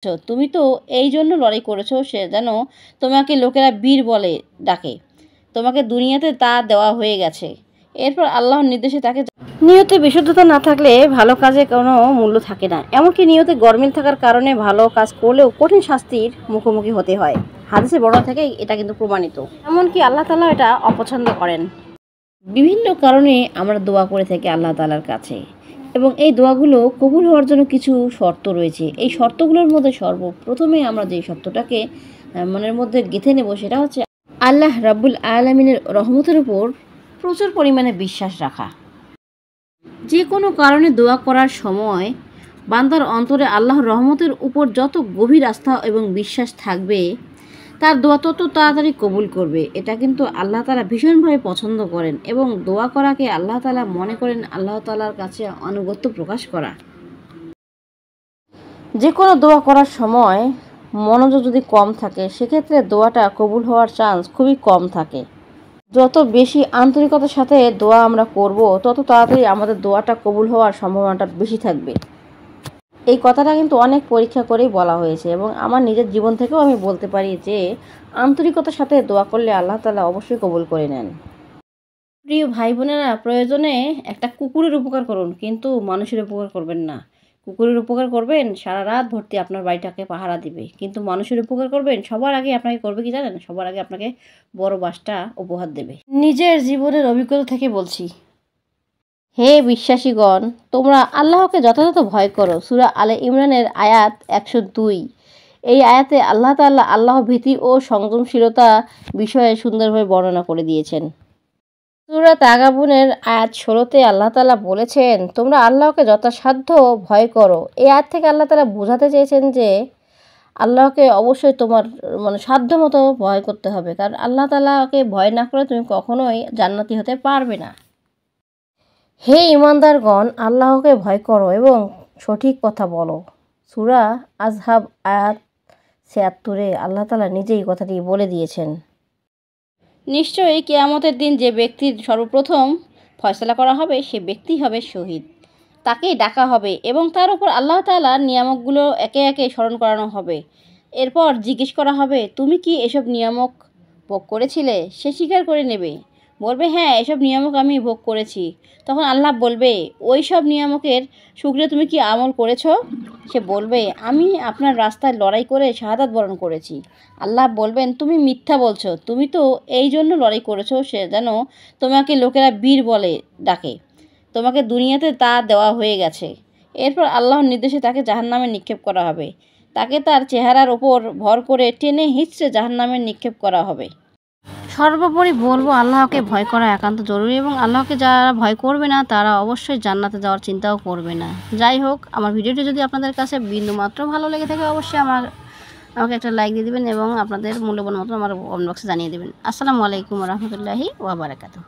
তুমি তো এই জন্য লড়াই করেছো সে যেন তোমাকে লোকেরা বীর বলে ডাকে। তোমাকে দুনিয়াতে তা দেওয়া হয়ে গেছে। এরপর আল্লাহর নির্দেশে তাকে নিয়তে বিশুদ্ধতা না থাকলে ভালো কাজে কোনো মূল্য থাকে না। এমনকি নিয়তে গরমিল থাকার কারণে ভালো কাজ করলেও কঠিন শাস্তির মুখোমুখি হতে হয়। হাদিসে বর্ণনা থেকে এটা কিন্তু প্রমাণিত। এমনকি আল্লাহ তাআলা এটা অপছন্দ করেন। বিভিন্ন কারণে আমরা দোয়া করে থাকি আল্লাহ তাআলার কাছে, এবং এই দোয়াগুলো কবুল হওয়ার জন্য কিছু শর্ত রয়েছে। এই শর্তগুলোর মধ্যে সর্বপ্রথমে আমরা যে শর্তটাকে মনের মধ্যে গেঁথে নেব সেটা হচ্ছে আল্লাহ রাব্বুল আলামিনের রহমতের উপর প্রচুর পরিমাণে বিশ্বাস রাখা। যে কোনো কারণে দোয়া করার সময় বান্দার অন্তরে আল্লাহর রহমতের উপর যত গভীর আস্থা এবং বিশ্বাস থাকবে তার দোয়া তত তাড়াতাড়ি কবুল করবে। এটা কিন্তু আল্লাহ তাআলা ভীষণভাবে পছন্দ করেন, এবং দোয়া করাকে আল্লাহ তাআলা মনে করেন আল্লাহ তাআলার কাছে আনুগত্য প্রকাশ করা। যে কোনো দোয়া করার সময় মনোযোগ যদি কম থাকে সেক্ষেত্রে দোয়াটা কবুল হওয়ার চান্স খুবই কম থাকে। যত বেশি আন্তরিকতার সাথে দোয়া আমরা করব তত তাড়াতাড়ি আমাদের দোয়াটা কবুল হওয়ার সম্ভাবনাটা বেশি থাকবে। এই কথাটা কিন্তু অনেক পরীক্ষা করেই বলা হয়েছে, এবং আমার নিজের জীবন থেকেও আমি বলতে পারি যে আন্তরিকতার সাথে দোয়া করলে আল্লাহ তাআলা অবশ্যই কবুল করে নেন। প্রিয় ভাই বোনেরা, প্রয়োজনে একটা কুকুরের উপকার করুন, কিন্তু মানুষের উপকার করবেন না। কুকুরের উপকার করবেন, সারা রাত ভর্তি আপনার বাড়িটাকে পাহারা দিবে, কিন্তু মানুষের উপকার করবেন সবার আগে আপনাকে করবে কি জানেন? সবার আগে আপনাকে বড় বাসটা উপহার দেবে। নিজের জীবনের অভিজ্ঞতা থেকে বলছি, হে বিশ্বাসীগণ, তোমরা আল্লাহকে যথাযথ ভয় করো। সূরা আলে ইমরানের আয়াত 102। এই আয়াতে আল্লাহ তাআলা আল্লাহ ভীতি ও সংযমশীলতা বিষয়ে সুন্দরভাবে বর্ণনা করে দিয়েছেন। সূরা তাগাবুনের আয়াত 16তে আল্লাহ তাআলা বলেছেন, তোমরা আল্লাহকে যথাসাধ্য ভয় করো। এই আয়াত থেকে আল্লাহ তাআলা বোঝাতে চেয়েছেন যে আল্লাহকে অবশ্যই তোমার সাধ্য মতো ভয় করতে হবে, কারণ আল্লাহ তাআলাকে ভয় না করে তুমি কখনোই জান্নাতি হতে পারবে না। হে ঈমানদারগণ, আল্লাহকে ভয় করো এবং সঠিক কথা বলো। সূরা আযহাব আয়াত ৭৬-এ আল্লাহ তাআলা নিজেই কথাটি বলে দিয়েছেন। নিশ্চয়ই কিয়ামতের দিন যে ব্যক্তির সর্বপ্রথম ফয়সালা করা হবে সে ব্যক্তি হবে শহীদ। তাকেই ডাকা হবে এবং তার উপর আল্লাহ তাআলার নিয়ামকগুলো একে একে স্মরণ করানো হবে। এরপর জিজ্ঞেস করা হবে, তুমি কি এসব নিয়ামক ভোগ করেছিলে? সে স্বীকার করে নেবে, বলবে, হ্যাঁ, এসব নিয়ামক আমি ভোগ করেছি। তখন আল্লাহ বলবে, ওই সব নিয়ামকের শুকরিয়া তুমি কি আমল করেছো? সে বলবে, আমি আপনার রাস্তায় লড়াই করে শাহাদাত বরণ করেছি। আল্লাহ বলবেন, তুমি মিথ্যা বলছো। তুমি তো এই জন্য লড়াই করেছো সে যেন তোমাকে লোকেরা বীর বলে ডাকে। তোমাকে দুনিয়াতে তা দেওয়া হয়ে গেছে। এরপর আল্লাহর নির্দেশে তাকে জাহান্নামে নিক্ষেপ করা হবে। তাকে তার চেহারার ওপর ভর করে টেনে হিঁচড়ে জাহান্নামে নিক্ষেপ করা হবে। সর্বোপরি বলবো, আল্লাহকে ভয় করা একান্ত জরুরি, এবং আল্লাহকে যারা ভয় করবে না তারা অবশ্যই জান্নাতে যাওয়ার চিন্তাও করবে না। যাই হোক, আমার ভিডিওটি যদি আপনাদের কাছে বিন্দুমাত্র ভালো লেগে থাকে অবশ্যই আমাকে একটা লাইক দিয়ে দেবেন এবং আপনাদের মূল্যবান মতো আমার কমেন্ট বক্সে জানিয়ে দেবেন। আসসালামু আলাইকুম ওয়া রাহমাতুল্লাহি ওয়া বারাকাতুহু।